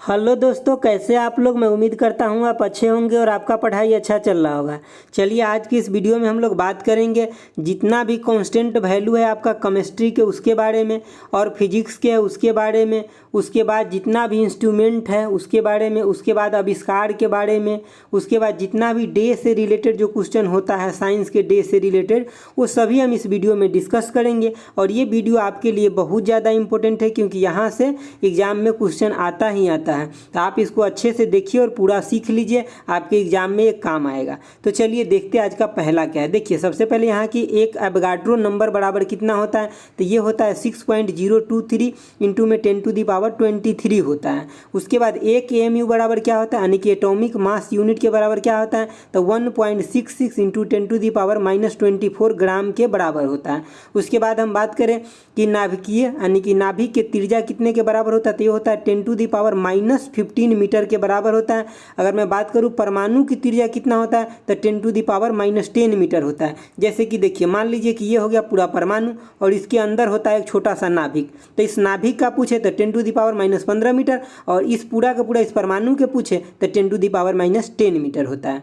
Hello दोस्तों, कैसे आप लोग। मैं उम्मीद करता हूँ आप अच्छे होंगे और आपका पढ़ाई अच्छा चल रहा होगा। चलिए आज की इस वीडियो में हम लोग बात करेंगे जितना भी कांस्टेंट वैल्यू है आपका केमिस्ट्री के उसके बारे में और फिजिक्स के उसके बारे में, उसके बाद जितना भी इंस्ट्रूमेंट है उसके बारे में, उसके बाद आविष्कार के बारे में, उसके बाद जितना भी डे से रिलेटेड जो क्वेश्चन होता है साइंस के डे से रिलेटेड वो सभी हम इस वीडियो में डिस्कस करेंगे। और ये वीडियो आपके लिए बहुत ज़्यादा इंपॉर्टेंट है क्योंकि यहाँ से एग्जाम में क्वेश्चन आता ही आता है। तो आप इसको अच्छे से देखिए और पूरा सीख लीजिए, आपके एग्जाम में एक काम आएगा। तो चलिए देखते हैं आज का पहला क्या है। देखिए सबसे पहले यहाँ की एक एवोगाड्रो नंबर बराबर कितना होता है, तो ये होता है 6.023 इंटू में 10⁻23 होता है। उसके बाद एक AMU बराबर क्या होता है, यानी कि एटॉमिक मास यूनिट के बराबर क्या होता है, तो 1.66 इंटू 10⁻24 ग्राम के बराबर होता है। उसके बाद हम बात करें कि नाभिकीय यानी कि नाभिक के त्रिज्या कितने के बराबर होता है, तो ये होता है 10⁻−15 मीटर के बराबर होता है। अगर मैं बात करूं परमाणु की त्रिज्या कितना होता है, तो 10⁻−10 मीटर होता है। जैसे कि देखिए मान लीजिए कि ये हो गया पूरा परमाणु और इसके अंदर होता है एक छोटा सा नाभिक, तो इस नाभिक का पूछे तो 10⁻−15 मीटर और इस पूरा का पूरा इस परमाणु के पूछे तो 10⁻−10 मीटर होता है।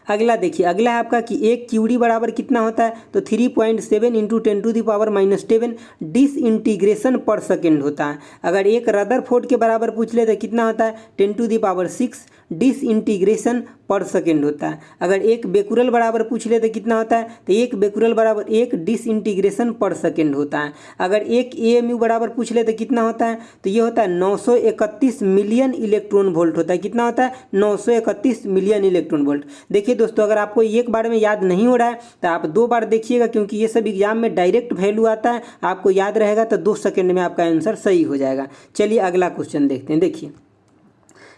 अगला देखिए, अगला है आपका कि एक क्यूरी बराबर कितना होता है, तो 3.7 इंटू 10⁻7 डिसइंटीग्रेशन पर सेकेंड होता है। अगर एक रदरफोर्ड के बराबर पूछ ले तो कितना होता है, 10⁻6 डिसइंटीग्रेशन पर सेकेंड होता है। अगर एक बेकुरल बराबर पूछ ले तो कितना होता है, तो एक बेकुरल बराबर 1 डिसइंटीग्रेशन पर सेकेंड होता है। अगर एक AMU बराबर पूछ ले तो कितना होता है, तो ये होता है 931 मिलियन इलेक्ट्रॉन वोल्ट होता है। कितना होता है, 931 मिलियन इलेक्ट्रॉन वोल्ट। देखिए दोस्तों, अगर आपको एक बार में याद नहीं हो रहा है तो आप 2 बार देखिएगा क्योंकि ये सब एग्जाम में डायरेक्ट वैल्यू आता है, आपको याद रहेगा तो 2 सेकंड में आपका आंसर सही हो जाएगा। चलिए अगला क्वेश्चन देखते हैं। देखिए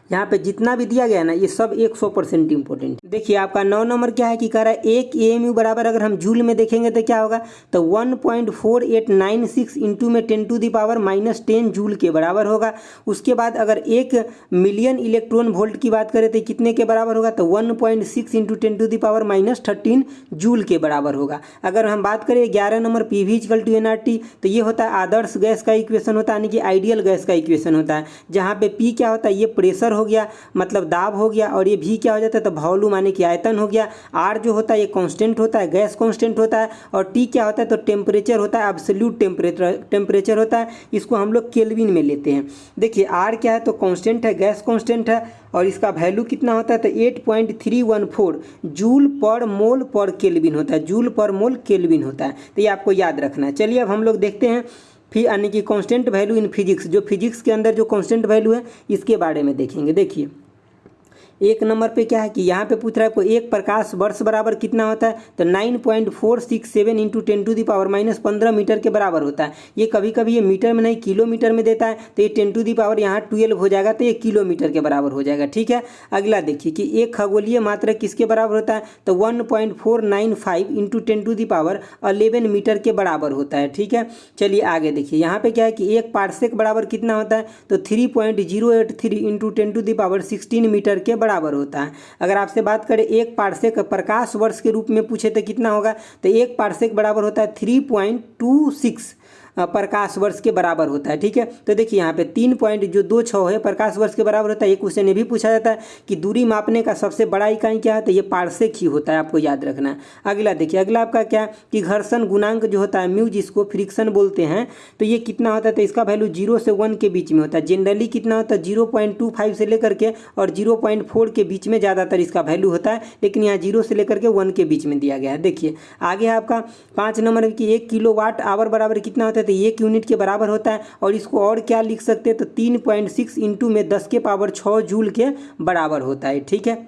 यहाँ पे जितना भी दिया गया है ना ये सब 100% इंपॉर्टेंट। देखिए आपका 9 नंबर क्या है कि कह रहा है एक AMU बराबर अगर हम जूल में देखेंगे तो क्या होगा, तो 1.4896 इंटू में 10⁻10 जूल के बराबर होगा। उसके बाद अगर 1 मिलियन इलेक्ट्रॉन वोल्ट की बात करें तो कितने के बराबर होगा, तो 1.6 इंटू 10⁻13 जूल के बराबर होगा। अगर हम बात करें 11 नंबर PV = nRT, तो ये होता है आदर्श गैस का इक्वेशन होता है, यानी कि आइडियल गैस का इक्वेशन होता है, जहाँ पे P क्या होता है, ये प्रेशर हो गया मतलब दाब हो गया, और ये V क्या हो जाता है, तो वॉल्यूम यानी कि आयतन हो गया। R जो होता है ये कांस्टेंट होता है, गैस कांस्टेंट होता है, और T क्या होता है, तो टेम्परेचर होता है, एब्सोल्यूट टेम्परेचर होता है। इसको हम लोग केल्विन में लेते हैं। देखिए R क्या है, तो कांस्टेंट है, गैस कांस्टेंट है, और इसका वैल्यू कितना होता है, तो 8.314 जूल पर मोल पर केल्विन होता है, जूल पर मोल केल्विन होता है। तो ये आपको याद रखना है। चलिए अब हम लोग देखते हैं फिर यानी कि कांस्टेंट वैल्यू इन फिजिक्स, जो फिजिक्स के अंदर जो कांस्टेंट वैल्यू है इसके बारे में देखेंगे। देखिए एक नंबर पे क्या है कि यहाँ पे पूछ रहा है आपको एक प्रकाश वर्ष बराबर कितना होता है, तो 9.467 इंटू 10⁻15 मीटर के बराबर होता है। ये कभी कभी ये मीटर में नहीं किलोमीटर में देता है, तो ये 10⁻ यहाँ 12 हो जाएगा, तो ये किलोमीटर के बराबर हो जाएगा। ठीक है, अगला देखिए कि एक खगोलीय मात्रक किसके बराबर होता है, तो 1.495 इंटू 10⁻11 मीटर के बराबर होता है। ठीक है, चलिए आगे देखिए यहाँ पे क्या है कि एक पार्सेक बराबर कितना होता है, तो 3.083 इंटू 10⁻16 मीटर के बराबर होता है। अगर आपसे बात करें एक पार्सेक प्रकाश वर्ष के रूप में पूछे तो कितना होगा, तो एक पार्सेक बराबर होता है 3.26 प्रकाश वर्ष के बराबर होता है। ठीक है, तो देखिए यहाँ पे 3.26 है प्रकाश वर्ष के बराबर होता है। एक क्वेश्चन ये भी पूछा जाता है कि दूरी मापने का सबसे बड़ा इकाई क्या है, तो ये पार्सेक ही होता है, आपको याद रखना है। अगला देखिए, अगला आपका क्या कि घर्षण गुणांक जो होता है म्यू, जिसको फ्रिक्शन बोलते हैं, तो ये कितना होता है, तो इसका वैल्यू 0 से 1 के बीच में होता है। जनरली कितना होता है 0.25 से लेकर के और 0.4 के बीच में ज़्यादातर इसका वैल्यू होता है, लेकिन यहाँ 0 से लेकर के 1 के बीच में दिया गया है। देखिए आगे है आपका 5 नंबर की 1 किलोवाट आवर बराबर कितना होता है, तो 1 यूनिट के बराबर होता है। और इसको और क्या लिख सकते हैं, तो 3.6 इंटू में 10⁻6 जूल के बराबर होता है। ठीक है,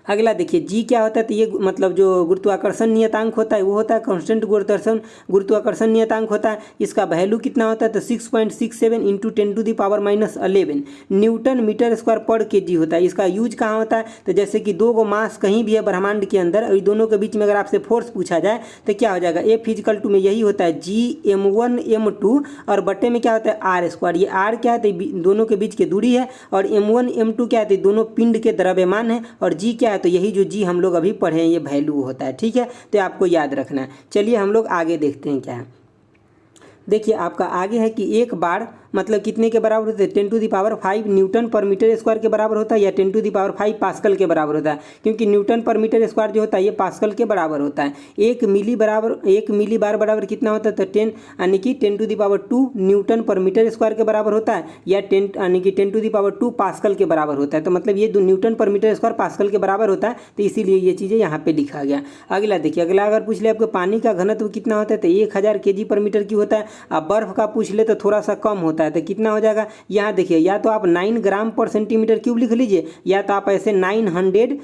अगला देखिए G क्या होता है, तो ये मतलब जो गुरुत्वाकर्षण नियतांक होता है वो होता है कांस्टेंट गुरुत्वाकर्षण नियतांक होता है। इसका वैल्यू कितना होता है, तो 6.67 इंटू 10⁻11 न्यूटन मीटर स्क्वायर पर केजी होता है। इसका यूज कहाँ होता है, तो जैसे कि 2 मास कहीं भी है ब्रह्मांड के अंदर और दोनों के बीच में अगर आपसे फोर्स पूछा जाए तो क्या हो जाएगा, F=2 में यही होता है Gm1m2 और बटे में क्या होता है R²। ये R क्या है, तो दोनों के बीच की दूरी है, और m1 m2 क्या है, तो दोनों पिंड के द्रव्यमान है, और G क्या है, तो यही जो G हम लोग अभी पढ़े हैं ये वैल्यू होता है। ठीक है, तो आपको याद रखना है। चलिए हम लोग आगे देखते हैं क्या है। देखिए आपका आगे है कि एक बार मतलब कितने के बराबर होता है, 10⁵ न्यूटन पर मीटर स्क्वायर के बराबर होता है या 10⁵ पास्कल के बराबर होता है, क्योंकि न्यूटन पर मीटर स्क्वायर जो होता है ये पास्कल के बराबर होता है। 1 मिली बार बराबर कितना होता है, तो 10 यानी कि 10⁻² न्यूटन पर मीटर स्क्वायर के बराबर होता है या 10 यानी कि 10⁻² पास्कल के बराबर होता है। तो मतलब ये 2 न्यूटन पर मीटर स्क्वायर पास्कल के बराबर होता है, तो इसीलिए ये चीज़ें यहाँ पे लिखा गया। अगला देखिए, अगला अगर पूछ ले आपको पानी का घनत्व कितना होता है, तो 1000 kg/मीटर की होता है। अब बर्फ का पूछ ले तो थोड़ा सा कम होता है, तो कितना हो जाएगा, यहाँ देखिए या तो आप 9 ग्राम/सेंटीमीटर क्यूब लिख लीजिए या तो आप ऐसे 900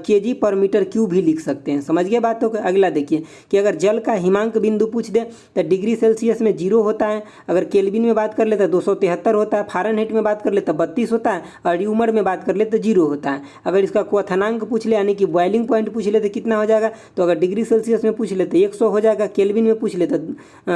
kg/मीटर क्यूब भी लिख सकते हैं। समझ गए बात। तो अगला देखिए कि अगर जल का हिमांक बिंदु पूछ दे तो डिग्री सेल्सियस में 0 होता है, अगर केल्विन में बात कर ले तो 273 होता है, फारेनहाइट में बात कर ले तो 32 होता है और र्यूमर में बात कर ले तो 0 होता है। अगर इसका क्वथनांक पूछ ले यानी कि बॉइलिंग पॉइंट पूछ ले तो कितना हो जाएगा, तो अगर डिग्री सेल्सियस में पूछ ले तो 100 हो जाएगा, केल्विन में पूछ ले तो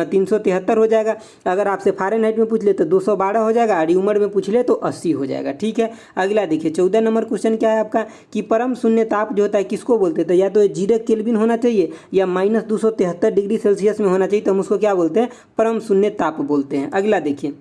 373 हो जाएगा, अगर आपसे फारेनहाइट में पूछ ले तो 212 हो जाएगा और र्यूमर में पूछ ले तो 80 हो जाएगा। ठीक है। अगला देखिए 14 नंबर क्वेश्चन क्या है आपका कि परम शून्य ताप जो होता है किसको बोलते हैं, तो या तो 0 केल्विन होना चाहिए या -273 डिग्री सेल्सियस में होना चाहिए, तो हम उसको क्या बोलते हैं, परम शून्य ताप बोलते हैं। अगला देखिए,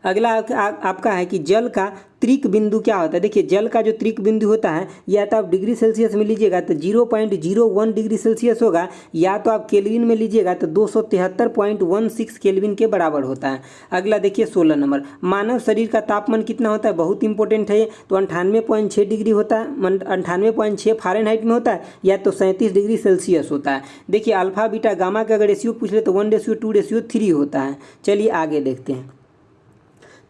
अगला आपका है कि जल का त्रिक बिंदु क्या होता है। देखिए जल का जो त्रिक बिंदु होता है या तो आप डिग्री सेल्सियस में लीजिएगा तो 0.01 डिग्री सेल्सियस होगा, या तो आप केल्विन में लीजिएगा तो 273.16 केल्विन के बराबर होता है। अगला देखिए 16 नंबर, मानव शरीर का तापमान कितना होता है, बहुत इंपॉर्टेंट है ये, तो 98.6 डिग्री होता है, 98.6 फारेनहाइट में होता है या तो 37 डिग्री सेल्सियस होता है। देखिए अल्फा बीटा गामा का अगर रेशियो पूछ ले तो 1:2:3 होता है। चलिए आगे देखते हैं।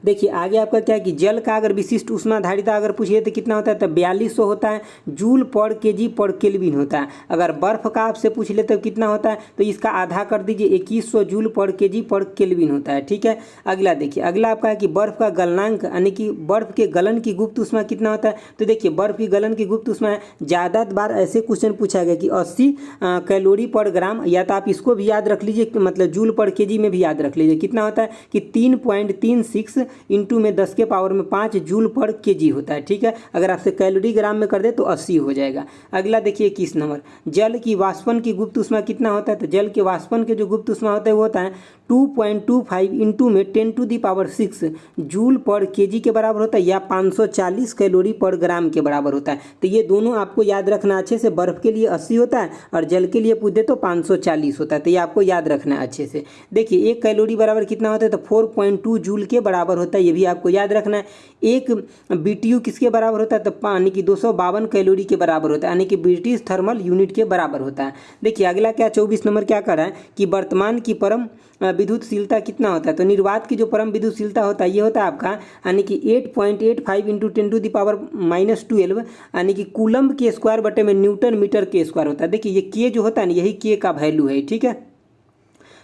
देखिए आगे आपका क्या है कि जल का अगर विशिष्ट ऊष्माधारिता अगर पूछिए तो कितना होता है, तो 4200 होता है, जूल/kg/केल्विन होता है। अगर बर्फ का आपसे पूछ ले तो कितना होता है, तो इसका आधा कर दीजिए, 2100 जूल/kg/केल्विन होता है। ठीक है। अगला देखिए, अगला आपका है कि बर्फ का गलनांक यानी कि बर्फ के गलन की गुप्त ऊष्मा कितना होता है, तो देखिए बर्फ की गलन की गुप्त ऊष्मा ज़्यादा बार ऐसे क्वेश्चन पूछा गया कि 80 कैलोरी/ग्राम, या तो आप इसको भी याद रख लीजिए, मतलब जूल/kg में भी याद रख लीजिए, कितना होता है कि 3.36 इंटू में 10⁵ जूल/kg होता है। ठीक है। अगर आपसे कैलोरी ग्राम में कर दे तो 80 हो जाएगा। अगला देखिए 21 नंबर, जल की वाष्पन की गुप्त ऊष्मा कितना होता है, तो जल के वाष्पन के जो गुप्त ऊष्मा होता है वो होता है 2.25 इंटू में 10⁶ जूल/kg के बराबर होता है या 540 कैलोरी/ग्राम के बराबर होता है। तो ये दोनों आपको याद रखना अच्छे से, बर्फ के लिए 80 होता है और जल के लिए पूछ दे तो 540 होता है, तो ये आपको याद रखना है अच्छे से। देखिए 1 कैलोरी बराबर कितना होता है, तो 4.2 जूल के बराबर होता है, ये भी आपको याद रखना है। 1 BTU किसके बराबर होता है, तो यानी कि 252 कैलोरी के बराबर होता है, यानी कि ब्रिटिश थर्मल यूनिट के बराबर होता है। देखिए अगला क्या 24 नंबर क्या कर रहा है कि वर्तमान की परम विद्युतशीलता कितना होता है, तो निर्वात की जो परम विद्युतशीलता होता है ये होता है आपका यानी कि 8.85 इंटू 10⁻⁻12 यानी कि कूलम्ब के स्क्वायर बटे में न्यूटन मीटर के स्क्वायर होता है। देखिए ये के जो होता है ना, यही के का वैल्यू है। ठीक है,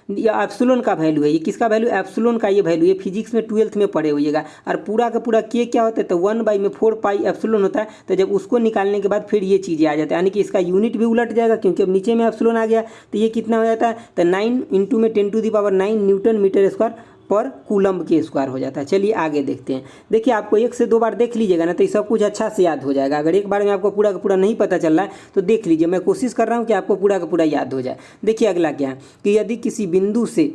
ये एप्सिलॉन का वैल्यू है, ये किसका वैल्यू, एप्सिलॉन का ये वैल्यू, ये फिजिक्स में 12th में पढ़े होइएगा। और पूरा का पूरा के क्या होता है, तो 1/4 एप्सिलॉन होता है। तो जब उसको निकालने के बाद फिर ये चीज़ें आ जाता है, यानी कि इसका यूनिट भी उलट जाएगा क्योंकि अब नीचे में एप्सिलॉन आ गया, तो ये कितना हो जाता है, तो 9 इंटू में 10⁹ न्यूटन मीटर स्क्वायर पर कूलम्ब के स्क्वायर हो जाता है। चलिए आगे देखते हैं। देखिए आपको 1 से 2 बार देख लीजिएगा ना, तो ये सब कुछ अच्छा से याद हो जाएगा। अगर एक बार में आपको पूरा का पूरा नहीं पता चल रहा है तो देख लीजिए, मैं कोशिश कर रहा हूँ कि आपको पूरा का पूरा याद हो जाए। देखिए अगला क्या है कि यदि किसी बिंदु से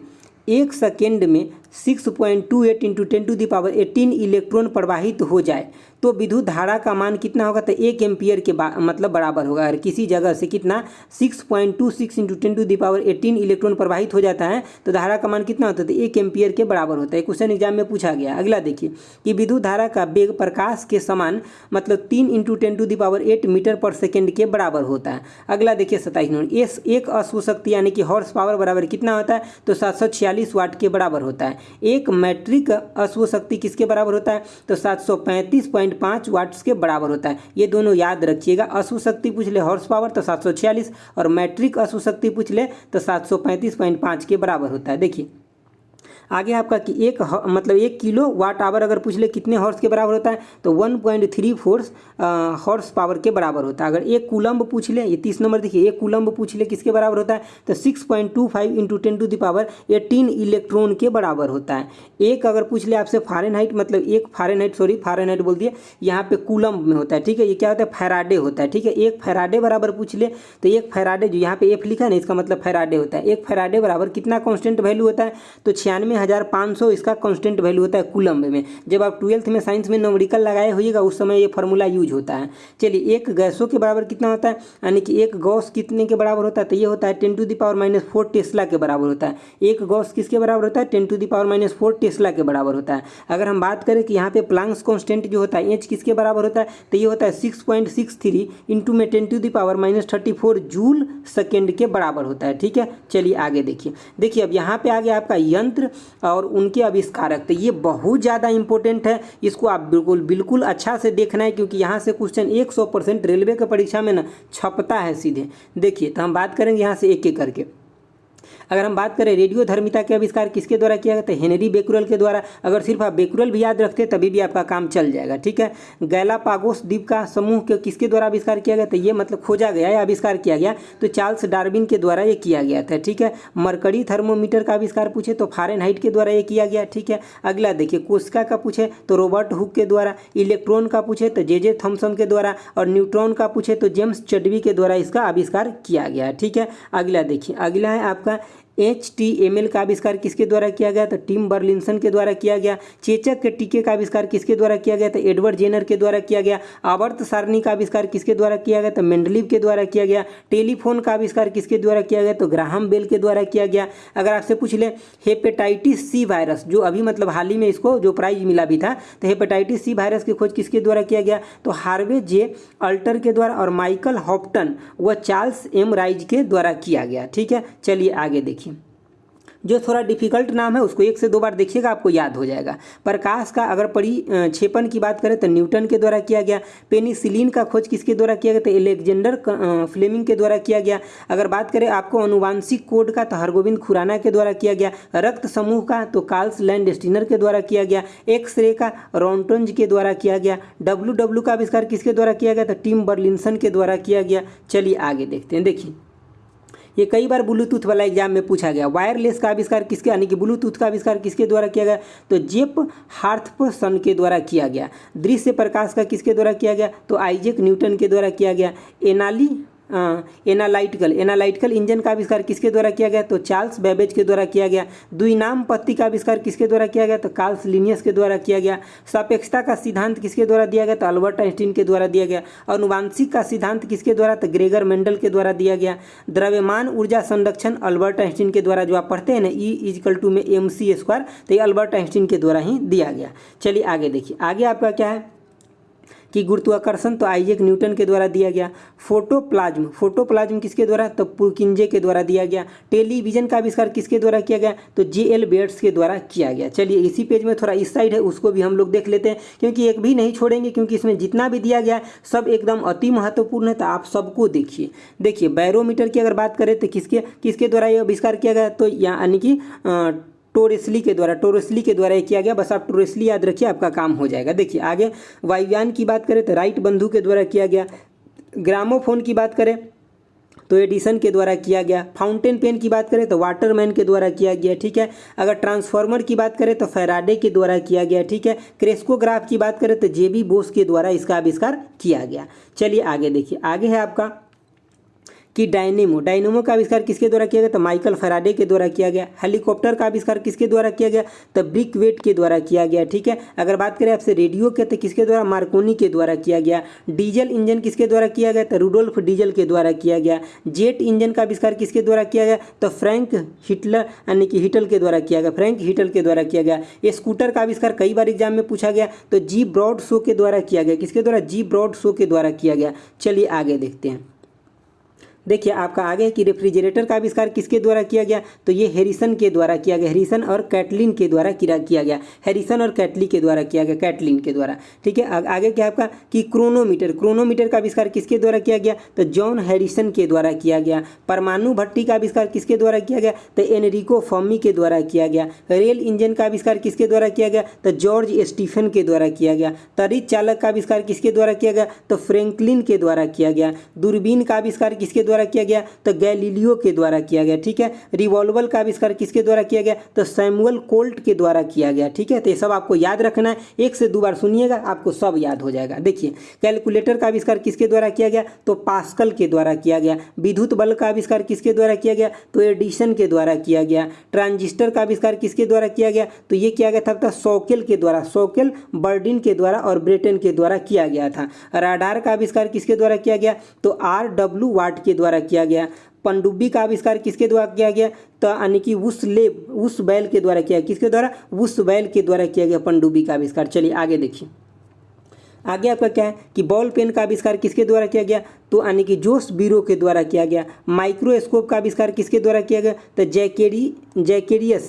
1 सेकेंड में 6.28 इंटू 10⁻18 इलेक्ट्रॉन प्रवाहित हो जाए तो विद्युत धारा का मान कितना होगा, तो 1 एम्पियर के मतलब बराबर होगा। अगर किसी जगह से कितना 6.26 इंटू 10⁻18 इलेक्ट्रॉन प्रवाहित हो जाता है तो धारा का मान कितना होता है, तो 1 एम्पियर के बराबर होता है। क्वेश्चन एग्जाम में पूछा गया। अगला देखिए कि विद्युत धारा का वेग प्रकाश के समान मतलब 3 इंटू 10⁸ मीटर पर सेकेंड के बराबर होता है। अगला देखिए 27 नंबर, एक अश्व शक्ति यानी कि हॉर्स पावर बराबर कितना होता है, तो 746 वाट के बराबर होता है। एक मैट्रिक अश्व शक्ति किसके बराबर होता है, तो 735.5 वाट्स के बराबर होता है। ये दोनों याद रखिएगा, अश्व शक्ति पूछ ले हॉर्स पावर तो 746 और मैट्रिक अश्व शक्ति पूछ ले तो 735.5 के बराबर होता है। देखिए आगे आपका कि मतलब 1 किलो वाट आवर अगर पूछ ले कितने हॉर्स के बराबर होता है, तो 1.34 हॉर्स पावर के बराबर होता है। अगर 1 कूलम्ब पूछ ले, ये 30 नंबर देखिए, 1 कूलम्ब पूछ ले किसके बराबर होता है, तो 6.25 इंटू 10⁻18 इलेक्ट्रॉन के बराबर होता है। एक अगर पूछ ले आपसे फारेनहाइट, मतलब एक फारेनहाइट बोल दिए, यहाँ पे कूलम्ब में होता है। ठीक है, ये क्या होता है, फैराडे होता है। ठीक है, 1 फैराडे बराबर पूछ ले तो 1 फैराडे जो यहाँ पे एफ लिखा है ना, इसका मतलब फैराडे होता है। 1 फैराडे बराबर कितना कॉन्स्टेंट वैल्यू होता है, तो 96 6500 इसका कांस्टेंट वैल्यू होता है कूलम्ब में। जब आप 12th में साइंस में न्यूमेरिकल लगाए होइएगा उस समय ये फार्मूला यूज होता है। चलिए एक गैसों के बराबर कितना होता है, यानी कि एक गॉस कितने के बराबर होता है, तो ये होता है 10⁻⁻4 टेस्ला के बराबर होता है। एक गॉस किसके बराबर होता है, 10⁻⁻4 टेस्ला के बराबर होता है। अगर हम बात करें कि यहाँ पे प्लांक्स कांस्टेंट जो होता है एच किसके बराबर होता है, तो ये होता है 6.63 इंटू में 10⁻⁻34 जूल सेकेंड के बराबर होता है। ठीक है, चलिए आगे देखिए अब यहाँ पे आ गया आपका यंत्र और उनके आविष्कारक। तो ये बहुत ज़्यादा इंपॉर्टेंट है, इसको आप बिल्कुल अच्छा से देखना है क्योंकि यहाँ से क्वेश्चन 100% रेलवे के परीक्षा में ना छपता है सीधे। देखिए तो हम बात करेंगे यहाँ से एक एक करके। अगर हम बात करें रेडियोधर्मिता के आविष्कार किसके द्वारा किया गया, तो हेनरी बेकुरल के द्वारा। अगर सिर्फ आप बेकुरल भी याद रखते तभी भी आपका काम चल जाएगा। ठीक है, गैलापागोस द्वीप का समूह के किसके द्वारा आविष्कार किया गया, तो ये मतलब खोजा गया या आविष्कार किया गया, तो चार्ल्स डार्विन के द्वारा ये किया गया था। ठीक है, मरकरी थर्मोमीटर का आविष्कार पूछे तो फारेनहाइट के द्वारा ये किया गया। ठीक है, अगला देखिए कोशिका का पूछे तो रॉबर्ट हुक के द्वारा, इलेक्ट्रॉन का पूछे तो जे थॉमसन के द्वारा, और न्यूट्रॉन का पूछे तो जेम्स चडवी के द्वारा इसका आविष्कार किया गया। ठीक है, अगला देखिए, अगला है आपका HTML का आविष्कार किसके द्वारा किया गया, तो टिम बर्लिंसन के द्वारा किया गया। चेचक के टीके का आविष्कार किसके द्वारा किया गया, तो एडवर्ड जेनर के द्वारा किया गया। आवर्त सारणी का आविष्कार किसके द्वारा किया गया, तो मेंडलीव के द्वारा किया गया। टेलीफोन का आविष्कार किसके द्वारा किया गया, तो ग्राहम बेल के द्वारा किया गया। अगर आपसे पूछ ले हेपेटाइटिस सी वायरस, जो अभी मतलब हाल ही में इसको जो प्राइज मिला भी था, तो हेपेटाइटिस सी वायरस की खोज किसके द्वारा किया गया, तो हार्वे जे अल्टर के द्वारा और माइकल हॉप्टन व चार्ल्स एम राइज के द्वारा किया गया। ठीक है, चलिए आगे देखिए। जो थोड़ा डिफिकल्ट नाम है उसको 1 से 2 बार देखिएगा, आपको याद हो जाएगा। प्रकाश का अगर परिक्षेपण की बात करें तो न्यूटन के द्वारा किया गया। पेनिसिलिन का खोज किसके द्वारा किया गया, तो एलेक्जेंडर फ्लेमिंग के द्वारा किया गया। अगर बात करें आपको अनुवांशिक कोड का, तो हरगोविंद खुराना के द्वारा किया गया। रक्त समूह का तो कार्ल्स लैंडस्टीनर के द्वारा किया गया। एक्सरे का रॉन्टन्ज के द्वारा किया गया। WW का आविष्कार किसके द्वारा किया गया, तो टिम बर्लिंसन के द्वारा किया गया। चलिए आगे देखते हैं। देखिए ये कई बार ब्लूटूथ वाला एग्जाम में पूछा गया। वायरलेस का आविष्कार किसके, यानी कि ब्लूटूथ का आविष्कार किसके द्वारा किया गया, तो जेप हार्थसन के द्वारा किया गया। दृश्य प्रकाश का किसके द्वारा किया गया, तो आइजैक न्यूटन के द्वारा किया गया। एनालाइटिकल इंजन का आविष्कार किसके द्वारा किया गया, तो चार्ल्स बेबेज के द्वारा किया गया। द्विनाम पत्ती का आविष्कार किसके द्वारा किया गया, तो कार्ल लिनियस के द्वारा किया गया। सापेक्षता का सिद्धांत किसके द्वारा दिया गया, तो अल्बर्ट आइंस्टीन के द्वारा दिया गया। अनुवांशिक का सिद्धांत किसके द्वारा, तो ग्रेगर मेंडल के द्वारा दिया गया। द्रव्यमान ऊर्जा संरक्षण अल्बर्ट आइंस्टीन के द्वारा, जो आप पढ़ते हैं ना E=mc², तो ये अल्बर्ट आइंस्टीन के द्वारा ही दिया गया। चलिए आगे देखिए, आगे आपका क्या है कि गुरुत्वाकर्षण तो आइजैक न्यूटन के द्वारा दिया गया। फोटोप्लाज्म किसके द्वारा, तो पुरकिंजे के द्वारा दिया गया। टेलीविजन का आविष्कार किसके द्वारा किया गया, तो JL बेट्स के द्वारा किया गया। चलिए इसी पेज में थोड़ा इस साइड है उसको भी हम लोग देख लेते हैं, क्योंकि एक भी नहीं छोड़ेंगे, क्योंकि इसमें जितना भी दिया गया है सब एकदम अति महत्वपूर्ण है, तो आप सबको देखिए। बैरोमीटर की अगर बात करें तो किसके द्वारा ये आविष्कार किया गया, तो यानी कि टोरेस्ली के द्वारा ये किया गया। बस आप टोरेस्ली याद रखिए, आपका काम हो जाएगा। देखिए आगे वायुयान की बात करें तो राइट बंधु के द्वारा किया गया। ग्रामोफोन की बात करें तो एडिसन के द्वारा किया गया। फाउंटेन पेन की बात करें तो वाटरमैन के द्वारा किया गया। ठीक है, अगर ट्रांसफार्मर की बात करें तो फैराडे के द्वारा किया गया। ठीक है, क्रेस्कोग्राफ की बात करें तो JB बोस के द्वारा इसका आविष्कार किया गया। चलिए आगे देखिए, आगे है आपका कि डायनेमो का आविष्कार किसके द्वारा किया गया, तो माइकल फैराडे के द्वारा किया गया। हेलीकॉप्टर का आविष्कार किसके द्वारा किया गया, तो ब्रिकवेट के द्वारा किया गया। ठीक है, अगर बात करें आपसे रेडियो के तो किसके द्वारा, मार्कोनी के द्वारा किया गया। डीजल इंजन किसके द्वारा किया गया, तो रुडोल्फ डीजल के द्वारा किया गया। जेट इंजन का आविष्कार किसके द्वारा किया गया, तो फ्रैंक हिटल के द्वारा किया गया। स्कूटर का आविष्कार कई बार एग्जाम में पूछा गया, तो जी ब्रॉड शो के द्वारा किया गया। किसके द्वारा, जी ब्रॉड शो के द्वारा किया गया। चलिए आगे देखते हैं। देखिए आपका आगे है कि रेफ्रिजरेटर का आविष्कार किसके द्वारा किया गया, तो ये हैरिसन के द्वारा किया गया। हैरिसन और कैटलिन के द्वारा किया गया। हैरिसन और कैटली के द्वारा किया गया, कैटलिन के द्वारा। ठीक है, आगे क्या आपका कि क्रोनोमीटर का आविष्कार किसके द्वारा किया गया, तो जॉन हैरिसन के द्वारा किया गया। परमाणु भट्टी का आविष्कार किसके द्वारा किया गया, तो एनरिको फर्मी के द्वारा किया गया। रेल इंजन का आविष्कार किसके द्वारा किया गया, तो जॉर्ज स्टीफन के द्वारा किया गया। तड़ित चालक का आविष्कार किसके द्वारा किया गया, तो फ्रैंकलिन के द्वारा किया गया। दूरबीन का आविष्कार किसके द्वारा किया गया? तो गैलीलियो के द्वारा किया गया। ठीक है। रिवॉल्वर का आविष्कार किसके द्वारा किया गया? तो सैमुअल कोल्ट के द्वारा किया गया। ठीक है। तो ये सब आपको याद रखना है, 1 से 2 बार सुनिएगा, आपको सब याद हो जाएगा। देखिए, कैलकुलेटर का आविष्कार किसके द्वारा किया गया? तो पास्कल के द्वारा किया गया। विद्युत बल्ब का आविष्कार किसके द्वारा किया गया? तो एडिसन के द्वारा किया गया। ट्रांजिस्टर का आविष्कार किसके द्वारा किया गया? तो ये किया गया था सॉकेल के द्वारा, सॉकेल बर्डिन के द्वारा और ब्रेटन के द्वारा किया गया था। राडार का आविष्कार किसके द्वारा किया गया? तो RW वाट के द्वारा किया गया। पनडुब्बी का आविष्कार किसके द्वारा किया गया? तो यानी कि वुसबैल के द्वारा किया। किसके द्वारा? वुसबैल के द्वारा किया गया पनडुब्बी का आविष्कार। चलिए आगे देखिए, आगे आपका क्या है कि बॉल पेन का आविष्कार किसके द्वारा किया गया? तो यानी कि जोस बीरो के द्वारा किया गया। माइक्रोस्कोप का आविष्कार किसके द्वारा किया गया? तो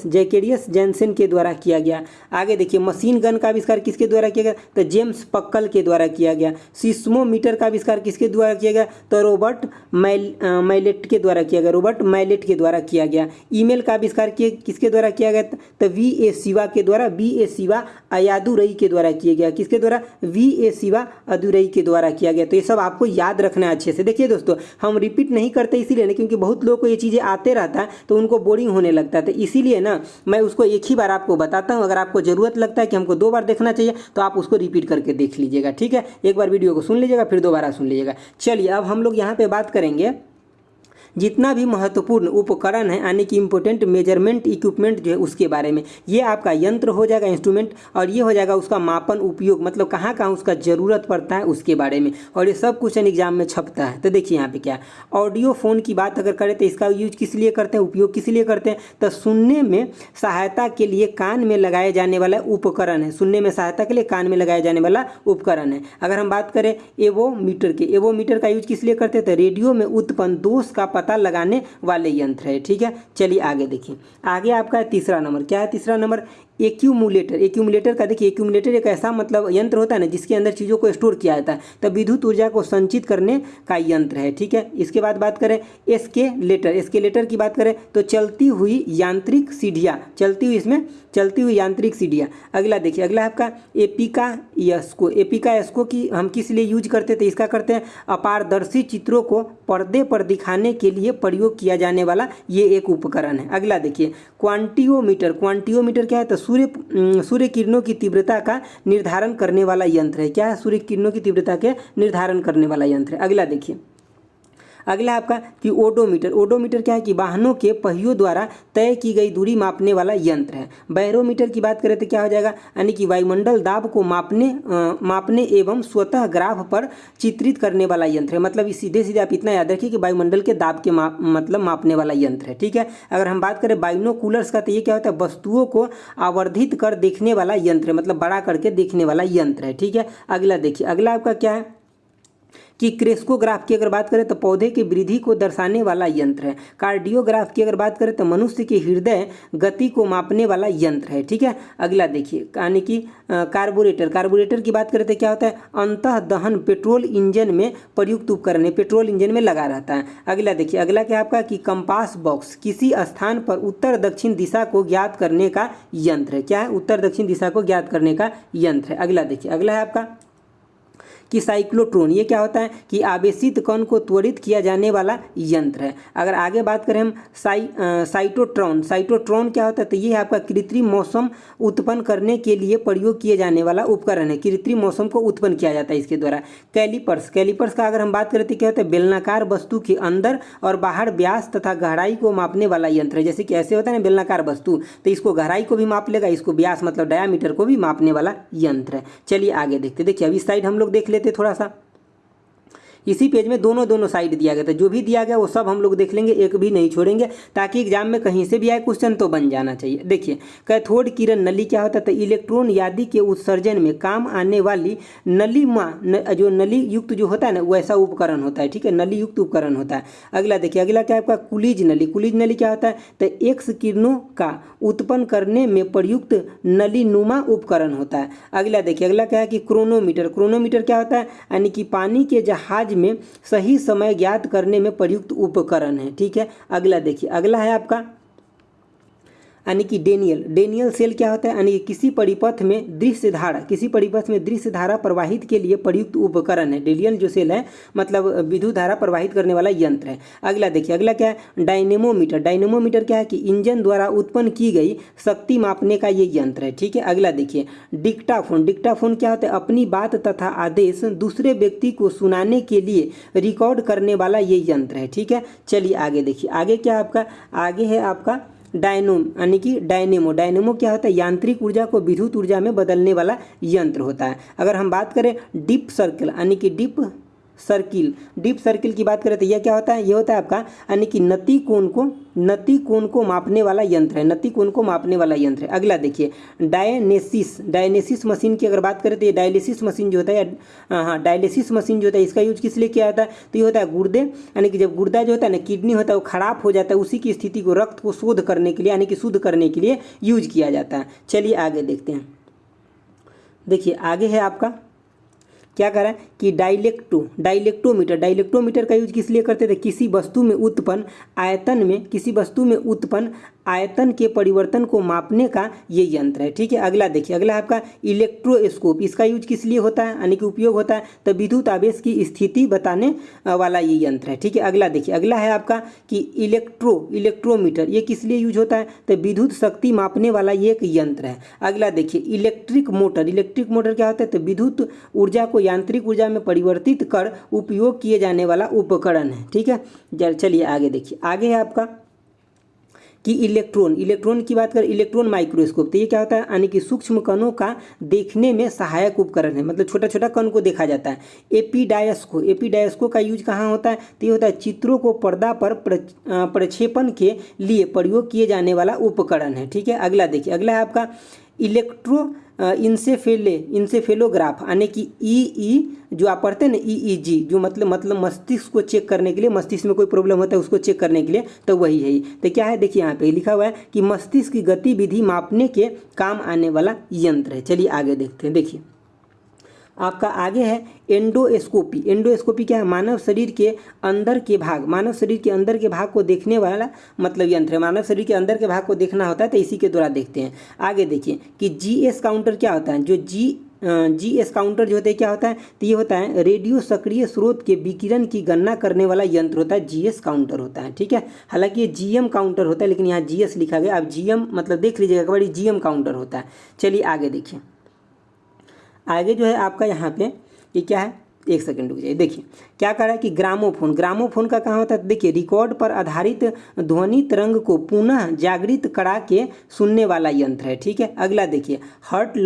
जैकेरियस जैनसन के द्वारा किया गया। आगे देखिए, मशीन गन का आविष्कार किसके द्वारा किया गया? तो जेम्स पक्कल के द्वारा किया गया। सिस्मोमीटर का आविष्कार किसके द्वारा किया गया? तो रॉबर्ट मैलेट के द्वारा किया गया। रॉबर्ट मैलेट के द्वारा किया गया। ईमेल का आविष्कार किसके द्वारा किया गया? तो VA शिवा के द्वारा, VA शिवा अयादुरई के द्वारा किया गया। किसके द्वारा? VA शिवा अदुरई के द्वारा किया गया। तो ये सब आपको याद रखना है अच्छे से। देखिए दोस्तों, हम रिपीट नहीं करते इसीलिए ना, क्योंकि बहुत लोगों को ये चीज़ें आते रहता है तो उनको बोरिंग होने लगता है, तो इसीलिए ना मैं उसको एक ही बार आपको बताता हूँ। अगर आपको ज़रूरत लगता है कि हमको 2 बार देखना चाहिए तो आप उसको रिपीट करके देख लीजिएगा। ठीक है, एक बार वीडियो को सुन लीजिएगा, फिर दोबारा सुन लीजिएगा। चलिए अब हम लोग यहाँ पे बात करेंगे जितना भी महत्वपूर्ण उपकरण है, यानी कि इंपॉर्टेंट मेजरमेंट इक्विपमेंट जो है उसके बारे में। ये आपका यंत्र हो जाएगा, इंस्ट्रूमेंट, और ये हो जाएगा उसका मापन उपयोग, मतलब कहाँ कहाँ उसका ज़रूरत पड़ता है उसके बारे में, और ये सब कुछ एग्जाम में छपता है। तो देखिए यहाँ पे क्या है, ऑडियो फोन की बात अगर करें तो इसका यूज किस लिए करते हैं, उपयोग किस लिए करते हैं? तो सुनने में सहायता के लिए कान में लगाए जाने वाला उपकरण है। सुनने में सहायता के लिए कान में लगाया जाने वाला उपकरण है। अगर हम बात करें एवोमीटर का यूज किस लिए करते हैं? तो रेडियो में उत्पन्न दोष का पता लगाने वाले यंत्र है। ठीक है, चलिए आगे देखिए। आगे आपका है तीसरा नंबर। क्या है तीसरा नंबर? एक्यूमुलेटर का देखिए, एक्यूमुलेटर एक ऐसा मतलब यंत्र होता है ना जिसके अंदर चीज़ों को स्टोर किया जाता है, तो विद्युत ऊर्जा को संचित करने का यंत्र है। ठीक है, इसके बाद बात करें एस्केलेटर की बात करें तो चलती हुई यांत्रिक सीढ़ियाँ, चलती हुई यांत्रिक सीढ़ियाँ। अगला देखिए, अगला आपका एपिका एस्को की हम किस लिए यूज करते थे? इसका करते हैं अपारदर्शी चित्रों को पर्दे पर दिखाने के लिए प्रयोग किया जाने वाला ये एक उपकरण है। अगला देखिए, क्वांटियोमीटर क्या है? तो सूर्य किरणों की तीव्रता का निर्धारण करने वाला यंत्र है। क्या है? सूर्य किरणों की तीव्रता के निर्धारण करने वाला यंत्र है। अगला देखिए, अगला आपका कि ओडोमीटर क्या है? कि वाहनों के पहियों द्वारा तय की गई दूरी मापने वाला यंत्र है। बैरोमीटर की बात करें तो क्या हो जाएगा? यानी कि वायुमंडल दाब को मापने एवं स्वतः ग्राफ पर चित्रित करने वाला यंत्र है। मतलब सीधे सीधे आप इतना याद रखिए कि वायुमंडल के दाब के मतलब मापने वाला यंत्र है। ठीक है, अगर हम बात करें बाइनोकुलर्स का तो ये क्या होता है? वस्तुओं को आवर्धित कर देखने वाला यंत्र है, मतलब बड़ा करके देखने वाला यंत्र है। ठीक है, अगला देखिए, अगला आपका क्या है कि क्रेस्कोग्राफ की अगर बात करें तो पौधे की वृद्धि को दर्शाने वाला यंत्र है। कार्डियोग्राफ की अगर बात करें तो मनुष्य की हृदय गति को मापने वाला यंत्र है। ठीक है, अगला देखिए, यानी कि कार्बोरेटर की बात करें तो क्या होता है? अंतः दहन पेट्रोल इंजन में प्रयुक्त उपकरण है, पेट्रोल इंजन में लगा रहता है। अगला देखिए, अगला क्या आपका कि कंपास बॉक्स किसी स्थान पर उत्तर दक्षिण दिशा को ज्ञात करने का यंत्र है। क्या है? उत्तर दक्षिण दिशा को ज्ञात करने का यंत्र है। अगला देखिए, अगला है आपका कि साइक्लोट्रॉन, ये क्या होता है? कि आवेशित कण को त्वरित किया जाने वाला यंत्र है। अगर आगे बात करें हम साइटोट्रॉन क्या होता है? तो ये है आपका कृत्रिम मौसम उत्पन्न करने के लिए प्रयोग किए जाने वाला उपकरण है। कृत्रिम मौसम को उत्पन्न किया जाता है इसके द्वारा। कैलिपर्स का अगर हम बात करें तो क्या होता है? बेलनाकार वस्तु के अंदर और बाहर व्यास तथा गहराई को मापने वाला यंत्र है। जैसे कि ऐसे होता है ना बेलनाकार वस्तु, तो इसको गहराई को भी माप लेगा, इसको व्यास मतलब डायामीटर को भी मापने वाला यंत्र है। चलिए आगे देखते। देखिए अब इस साइड हम लोग देख लेते थोड़ा सा। इसी पेज में दोनों साइड दिया गया था, जो भी दिया गया वो सब हम लोग देख लेंगे, एक भी नहीं छोड़ेंगे, ताकि एग्जाम में कहीं से भी आए क्वेश्चन तो बन जाना चाहिए। देखिए, कैथोड किरण नली क्या होता है? तो इलेक्ट्रॉन आदि के उत्सर्जन में काम आने वाली जो नली युक्त जो होता है ना वैसा उपकरण होता है। ठीक है, नली युक्त उपकरण होता है। अगला देखिए, अगला क्या है आपका? कुलीज नली क्या होता है? तो एक्स किरणों का उत्पन्न करने में प्रयुक्त नलीनुमा उपकरण होता है। अगला देखिए, अगला क्या है कि क्रोनोमीटर क्या होता है? यानी कि पानी के जहाज में सही समय ज्ञात करने में प्रयुक्त उपकरण है। ठीक है, अगला देखिए, अगला है आपका यानी कि डेनियल सेल क्या होता है, यानी कि किसी परिपथ में दृश्य धारा प्रवाहित के लिए प्रयुक्त उपकरण है। डेनियल जो सेल है मतलब विद्युत धारा प्रवाहित करने वाला यंत्र है। अगला देखिए, अगला क्या है, डायनेमोमीटर क्या है कि इंजन द्वारा उत्पन्न की गई शक्ति मापने का ये यंत्र है। ठीक है, अगला देखिए, डिक्टाफोन क्या होता है, अपनी बात तथा आदेश दूसरे व्यक्ति को सुनाने के लिए रिकॉर्ड करने वाला ये यंत्र है। ठीक है, चलिए आगे देखिए, आगे क्या आपका, आगे है आपका यानी कि डायनेमो क्या होता है, यांत्रिक ऊर्जा को विद्युत ऊर्जा में बदलने वाला यंत्र होता है। अगर हम बात करें डीप सर्किल यानी कि डीप सर्किल की बात करें तो यह क्या होता है, ये होता है आपका यानी कि नति कोण को मापने वाला यंत्र है। अगला देखिए, डायनेसिस मशीन की अगर बात करें तो ये डायलिसिस मशीन जो होता है, डायलिसिस मशीन जो होता है इसका यूज किस लिए किया जाता है, तो ये होता है गुर्दे यानी कि जब गुर्दा जो होता है ना, किडनी होता है वो खराब हो जाता है, उसी की स्थिति को रक्त को शुद्ध करने के लिए यानी कि शुद्ध करने के लिए यूज किया जाता है। चलिए आगे देखते हैं। देखिए आगे है आपका क्या करा है कि डाइलेक्ट्रोमीटर का यूज किस लिए करते थे, किसी वस्तु में उत्पन्न आयतन के परिवर्तन को मापने का ये यंत्र है। ठीक है, अगला देखिए, अगला है आपका इलेक्ट्रोस्कोप। इसका यूज किस लिए होता है यानी कि उपयोग होता है तो विद्युत आवेश की स्थिति बताने वाला ये यंत्र है। ठीक है, अगला देखिए, अगला है आपका कि इलेक्ट्रोमीटर। ये किस लिए यूज होता है तो विद्युत शक्ति मापने वाला ये एक यंत्र है। अगला देखिए, इलेक्ट्रिक मोटर क्या होता है तो विद्युत ऊर्जा को यांत्रिक ऊर्जा में परिवर्तित कर उपयोग किए जाने वाला उपकरण है। ठीक है, चलिए आगे देखिए, आगे है आपका कि इलेक्ट्रॉन की बात करें, इलेक्ट्रॉन माइक्रोस्कोप। तो ये क्या होता है यानी कि सूक्ष्म कणों का देखने में सहायक उपकरण है, मतलब छोटा छोटा कण को देखा जाता है। एपीडायस्को का यूज कहाँ होता है तो ये होता है चित्रों को पर्दा पर प्रक्षेपण के लिए प्रयोग किए जाने वाला उपकरण है। ठीक है, अगला देखिए, अगला है आपका इंसेफेलोग्राफ यानी कि ईई जो आप पढ़ते हैं ना, ईईजी जो मतलब मस्तिष्क को चेक करने के लिए, मस्तिष्क में कोई प्रॉब्लम होता है उसको चेक करने के लिए, तो वही है। तो क्या है देखिए, यहाँ पे लिखा हुआ है कि मस्तिष्क की गतिविधि मापने के काम आने वाला यंत्र है। चलिए आगे देखते हैं। देखिए आपका आगे है एंडोस्कोपी क्या है, मानव शरीर के अंदर के भाग को देखने वाला मतलब यंत्र है। मानव शरीर के अंदर के भाग को देखना होता है तो इसी के द्वारा देखते हैं। आगे देखिए कि जीएस काउंटर क्या होता है, जो जीएस काउंटर जो होता है क्या होता है तो ये होता है रेडियो सक्रिय स्रोत के विकिरण की गणना करने वाला यंत्र होता है, जीएस काउंटर होता है। ठीक है, हालांकि ये जीएम काउंटर होता है लेकिन यहाँ जीएस लिखा गया, आप जीएम मतलब देख लीजिएगा, बड़ी जीएम काउंटर होता है। चलिए आगे देखिए, आगे जो है आपका यहाँ पे ये क्या है, एक सेकंड रुक जाइए। देखिए क्या कर रहा है कि ग्रामोफोन का कहाँ होता है, देखिए रिकॉर्ड पर आधारित ध्वनि तरंग को पुनः जागृत करा के सुनने वाला यंत्र है। ठीक है, अगला देखिए हार्ट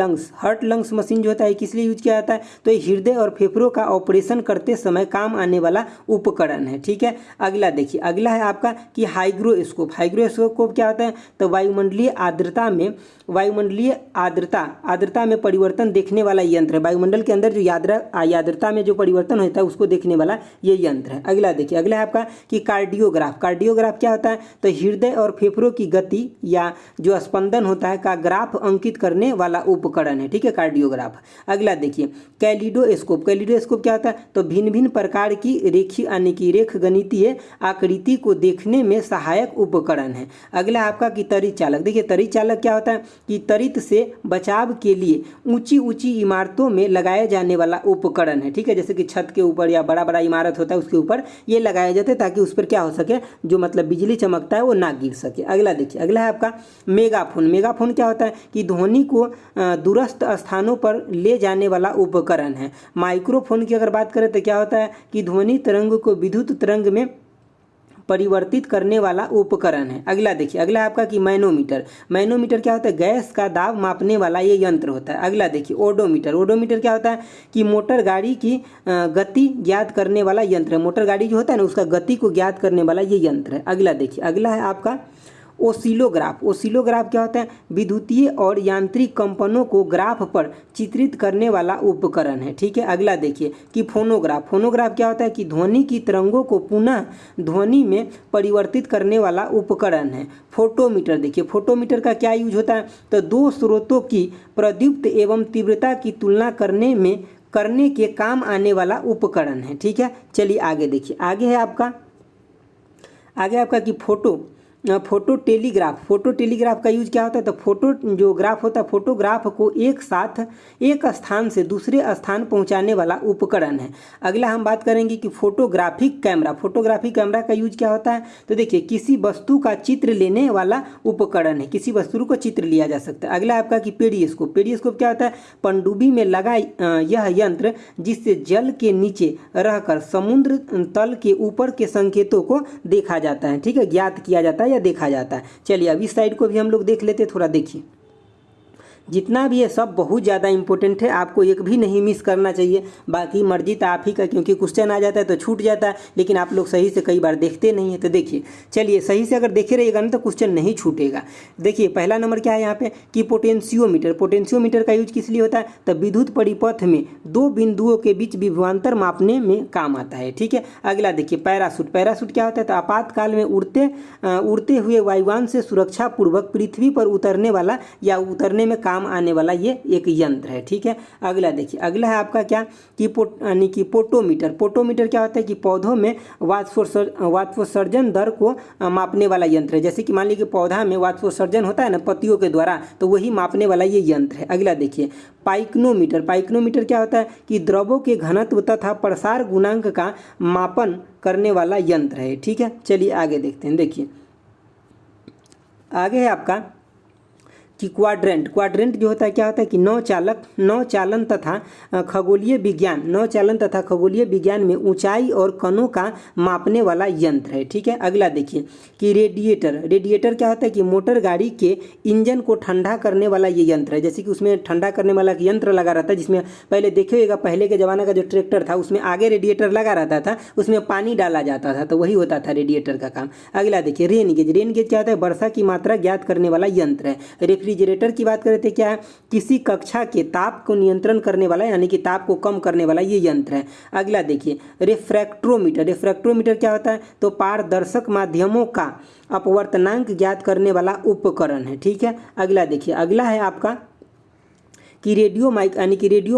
लंग्स मशीन जो होता है किस लिए यूज किया जाता है तो ये हृदय और फेफड़ों का ऑपरेशन करते समय काम आने वाला उपकरण है। ठीक है, अगला देखिए, अगला है आपका कि हाइग्रोस्कोप क्या होता है तो वायुमंडलीय आर्द्रता में परिवर्तन देखने वाला यंत्र है। वायुमंडल के अंदर जो आर्द्रता में जो परिवर्तन होता है उसको देखने वाला ये यंत्र है। अगला देखिए, अगला है आपका कि कार्डियोग्राफ क्या होता है तो हृदय और फेफड़ों की गति या जो स्पंदन होता है का ग्राफ अंकित करने वाला उपकरण है। ठीक है, कार्डियोग्राफ। अगला देखिए कैलिडोस्कोप क्या होता है तो भिन्न भिन्न प्रकार की रेख गणितीय आकृति को देखने में सहायक उपकरण है। अगला आपका कि तरित चालक। देखिए तरित चालक क्या होता है कि तरित से बचाव के लिए ऊंची इमारतों में लगाया जाने वाला उपकरण है। ठीक है, जैसे कि छत के ऊपर या बड़ा इमारत होता है उसके ऊपर ये लगाए जाते हैं ताकि उस पर क्या हो सके, जो मतलब बिजली चमकता है वो ना गिर सके। अगला देखिए, अगला है आपका मेगाफोन क्या होता है कि ध्वनि को दूरस्थ स्थानों पर ले जाने वाला उपकरण है। माइक्रोफोन की अगर बात करें तो क्या होता है कि ध्वनि तरंग को विद्युत तरंग में परिवर्तित करने वाला उपकरण है। अगला देखिए, अगला आपका कि मैनोमीटर क्या होता है गैस का दाब मापने वाला ये यंत्र होता है। अगला देखिए ओडोमीटर क्या होता है कि मोटर गाड़ी की गति ज्ञात करने वाला यंत्र है। मोटर गाड़ी जो होता है ना उसका गति को ज्ञात करने वाला ये यंत्र है। अगला देखिए, अगला है आपका ओसिलोग्राफ क्या होता है विद्युतीय और यांत्रिक कंपनों को ग्राफ पर चित्रित करने वाला उपकरण है। ठीक है, अगला देखिए कि फोनोग्राफ क्या होता है कि ध्वनि की तरंगों को पुनः ध्वनि में परिवर्तित करने वाला उपकरण है। फोटोमीटर देखिए, फोटोमीटर का क्या यूज होता है तो दो स्रोतों की प्रदीप्त एवं तीव्रता की तुलना करने के काम आने वाला उपकरण है। ठीक है, चलिए आगे देखिए, आगे है आपका कि फोटो टेलीग्राफ का यूज क्या होता है, तो फोटो जो ग्राफ होता है, फोटोग्राफ को एक साथ एक स्थान से दूसरे स्थान पहुंचाने वाला उपकरण है। अगला हम बात करेंगे कि फोटोग्राफिक कैमरा का यूज क्या होता है, तो देखिए किसी वस्तु का चित्र लेने वाला उपकरण है, किसी वस्तु को चित्र लिया जा सकता है। अगला आपका कि पेरिस्कोप क्या होता है, पनडुब्बी में लगा यह यंत्र जिससे जल के नीचे रहकर समुद्र तल के ऊपर के संकेतों को देखा जाता है, ठीक है, ज्ञात किया जाता है या देखा जाता है। चलिए अब इस साइड को भी हम लोग देख लेते हैं, थोड़ा देखिए। जितना भी है सब बहुत ज़्यादा इंपॉर्टेंट है, आपको एक भी नहीं मिस करना चाहिए। बाकी मर्जी तो आप ही का, क्योंकि क्वेश्चन आ जाता है तो छूट जाता है, लेकिन आप लोग सही से कई बार देखते नहीं है। तो देखिए, चलिए सही से अगर देखे रहिएगा ना तो क्वेश्चन नहीं छूटेगा। देखिए पहला नंबर क्या है यहाँ पे कि पोटेंशियोमीटर का यूज किस लिए होता है, तो विद्युत परिपथ में दो बिंदुओं के बीच विभवांतर मापने में काम आता है, ठीक है। अगला देखिए पैराशूट क्या होता है, तो आपातकाल में उड़ते हुए वायुयान से सुरक्षापूर्वक पृथ्वी पर उतरने वाला या उतरने में आने वाला ये एक यंत्र है, ठीक है। अगला देखिए, अगला है आपका क्या कि पोटोमीटर क्या होता है कि पौधों में वाष्पोत्सर्जन दर को मापने वाला यंत्र है। जैसे कि मान लीजिए पौधा में वाष्पोत्सर्जन होता है ना पत्तियों के द्वारा, तो वही मापने वाला ये यंत्र है। अगला देखिए पाइक्नोमीटर क्या होता है कि द्रवों के घनत्व तथा प्रसार गुणांक का मापन करने वाला यंत्र है, ठीक है। चलिए आगे देखते हैं। देखिए आगे है आपका कि क्वाड्रेंट जो होता है क्या होता है कि नौचालन तथा खगोलीय विज्ञान में ऊंचाई और कणों का मापने वाला यंत्र है, ठीक है। अगला देखिए कि रेडिएटर क्या होता है कि मोटर गाड़ी के इंजन को ठंडा करने वाला ये यंत्र है। जैसे कि उसमें ठंडा करने वाला यंत्र लगा रहता है, जिसमें पहले देखे होगा पहले के ज़माना का जो ट्रैक्टर था उसमें आगे रेडिएटर लगा रहता था, उसमें पानी डाला जाता था, तो वही होता था रेडिएटर का काम। अगला देखिए रेन गेज क्या होता है, वर्षा की मात्रा ज्ञात करने वाला यंत्र है। रेफ्रिजरेटर की बात करें तो क्या है, किसी कक्षा के ताप को नियंत्रण करने वाला यानी कि ताप को कम करने वाला ये यंत्र है। अगला देखिए रेफ्रैक्ट्रोमीटर क्या होता है, तो पारदर्शक माध्यमों का अपवर्तनांक ज्ञात करने वाला उपकरण है, ठीक है। अगला देखिए, अगला है आपका कि रेडियो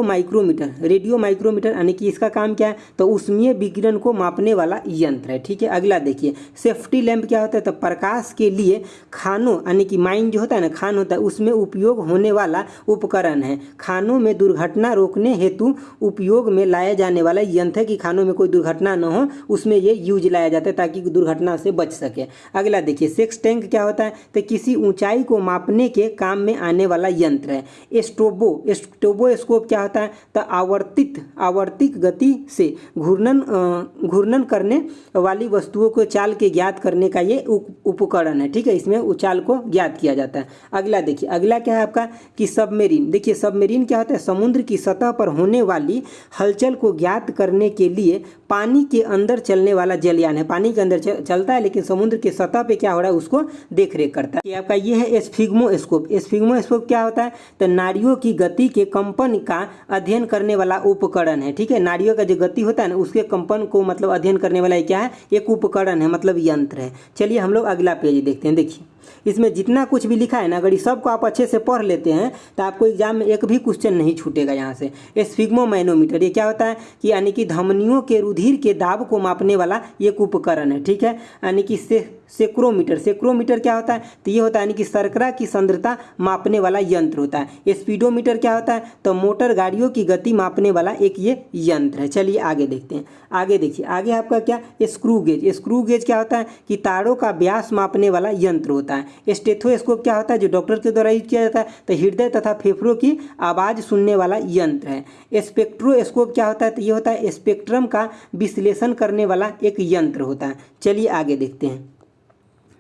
माइक्रोमीटर यानी कि इसका काम क्या है, तो ऊष्मीय विकिरण को मापने वाला यंत्र है, ठीक है। अगला देखिए सेफ्टी लैंप क्या होता है, तो प्रकाश के लिए खानों यानी कि माइन जो होता है ना, खान होता है, उसमें उपयोग होने वाला उपकरण है। खानों में दुर्घटना रोकने हेतु उपयोग में लाया जाने वाला यंत्र है कि खानों में कोई दुर्घटना न हो, उसमें ये यूज लाया जाता है ताकि दुर्घटना से बच सके। अगला देखिए सेक्स टैंक क्या होता है, तो किसी ऊंचाई को मापने के काम में आने वाला यंत्र है। स्ट्रोबोस्कोप क्या होता है, तो आवर्तित गति से घूर्णन करने वाली वस्तुओं को चाल के ज्ञात करने का ये उपकरण है, ठीक है। इसमें उचाल को ज्ञात किया जाता है। अगला देखिए, अगला क्या है आपका कि सबमरीन। देखिए सबमरीन क्या होता है, समुद्र की सतह पर होने वाली हलचल को ज्ञात करने के लिए पानी के अंदर चलने वाला जलयान है। पानी के अंदर चलता है लेकिन समुद्र के सतह पे क्या हो रहा है उसको देख रेख करता है। आपका ये है स्फिग्मोस्कोप क्या होता है, तो नाड़ियों की गति के कंपन का अध्ययन करने वाला उपकरण है, ठीक है। नाड़ियों का जो गति होता है ना उसके कंपन को मतलब अध्ययन करने वाला क्या है, एक उपकरण है, मतलब यंत्र है। चलिए हम लोग अगला पेज देखते हैं। देखिए इसमें जितना कुछ भी लिखा है ना, अगर इस सबको आप अच्छे से पढ़ लेते हैं तो आपको एग्जाम में एक भी क्वेश्चन नहीं छूटेगा यहाँ से। स्फिग्मोमैनोमीटर ये क्या होता है कि यानी कि धमनियों के रुधिर के दाब को मापने वाला एक उपकरण है, ठीक है। यानी कि सेक्रोमीटर क्या होता है, तो ये होता है यानी कि शर्करा की सांद्रता मापने वाला यंत्र होता है। स्पीडोमीटर क्या होता है, तो मोटर गाड़ियों की गति मापने वाला एक ये यंत्र है। चलिए आगे देखते हैं। आगे देखिए, आगे आपका क्या स्क्रू गेज क्या होता है कि तारों का व्यास मापने वाला यंत्र होता है। स्टेथोस्कोप क्या होता है, जो डॉक्टर के द्वारा यूज किया जाता है, तो हृदय तथा फेफड़ों की आवाज़ सुनने वाला यंत्र है। स्पेक्ट्रोस्कोप क्या होता है, तो ये होता है स्पेक्ट्रम का विश्लेषण करने वाला एक यंत्र होता है। चलिए आगे देखते हैं।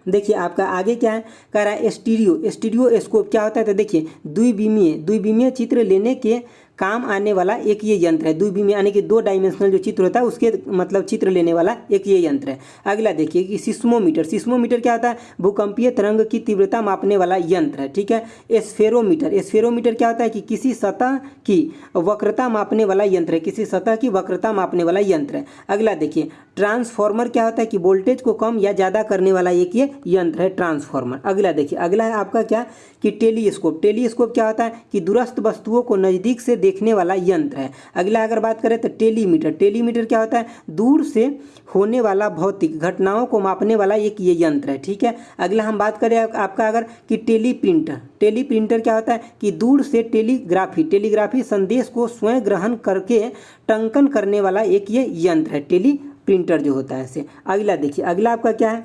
देखिए आपका आगे क्या है, कह रहा है स्टीरियोस्कोप क्या होता है, तो देखिए द्विविमीय चित्र लेने के काम आने वाला एक ये यंत्र है। द्विविमीय यानी कि 2 डायमेंशनल जो चित्र होता है उसके मतलब चित्र लेने वाला एक ये यंत्र है। अगला देखिए कि सिस्मोमीटर क्या होता है, भूकंपीय तरंग की तीव्रता मापने वाला यंत्र है, ठीक है। स्फेरोमीटर क्या होता है कि किसी सतह की वक्रता मापने वाला यंत्र है, किसी सतह की वक्रता मापने वाला यंत्र है। अगला देखिए ट्रांसफॉर्मर क्या होता है कि वोल्टेज को कम या ज़्यादा करने वाला एक ये यंत्र है ट्रांसफॉर्मर। अगला देखिए, अगला है आपका क्या कि टेलीस्कोप क्या होता है कि दूरस्थ वस्तुओं को नज़दीक से देखने वाला यंत्र है। अगला अगर बात करें तो टेलीमीटर, टेलीमीटर क्या होता है, दूर से होने वाला भौतिक घटनाओं को मापने वाला एक ये यंत्र है, ठीक है। अगला हम बात करें आपका अगर कि टेलीप्रिंटर, टेलीप्रिंटर क्या होता है कि दूर से टेलीग्राफी, टेलीग्राफी संदेश को स्वयं ग्रहण करके टंकन करने वाला एक ये यंत्र है, टेलीप्रिंटर जो होता है इसे। अगला देखिए, अगला आपका क्या है,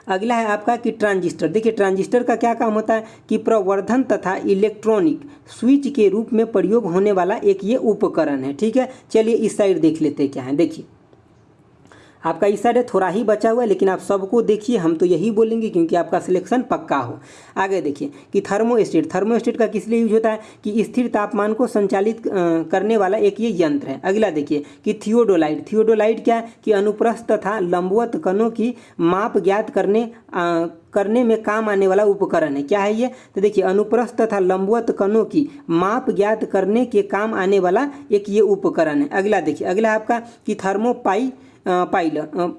अगला है आपका कि ट्रांजिस्टर। देखिए ट्रांजिस्टर का क्या काम होता है कि प्रवर्धन तथा इलेक्ट्रॉनिक स्विच के रूप में प्रयोग होने वाला एक ये उपकरण है, ठीक है। चलिए इस साइड देख लेते हैं क्या है। देखिए आपका इस साइड थोड़ा ही बचा हुआ है, लेकिन आप सबको देखिए, हम तो यही बोलेंगे क्योंकि आपका सिलेक्शन पक्का हो। आगे देखिए कि थर्मोस्टेट, थर्मोस्टेट का किस लिए यूज होता है कि स्थिर तापमान को संचालित करने वाला एक ये यंत्र है। अगला देखिए कि थियोडोलाइट, थियोडोलाइट क्या है कि अनुप्रस्थ तथा लंबवत कणों की माप ज्ञात करने में काम आने वाला उपकरण है। क्या है ये, तो देखिए अनुप्रस्थ तथा लंबवत कणों की माप ज्ञात करने के काम आने वाला एक ये उपकरण है। अगला देखिए, अगला आपका कि थर्मोपाइल,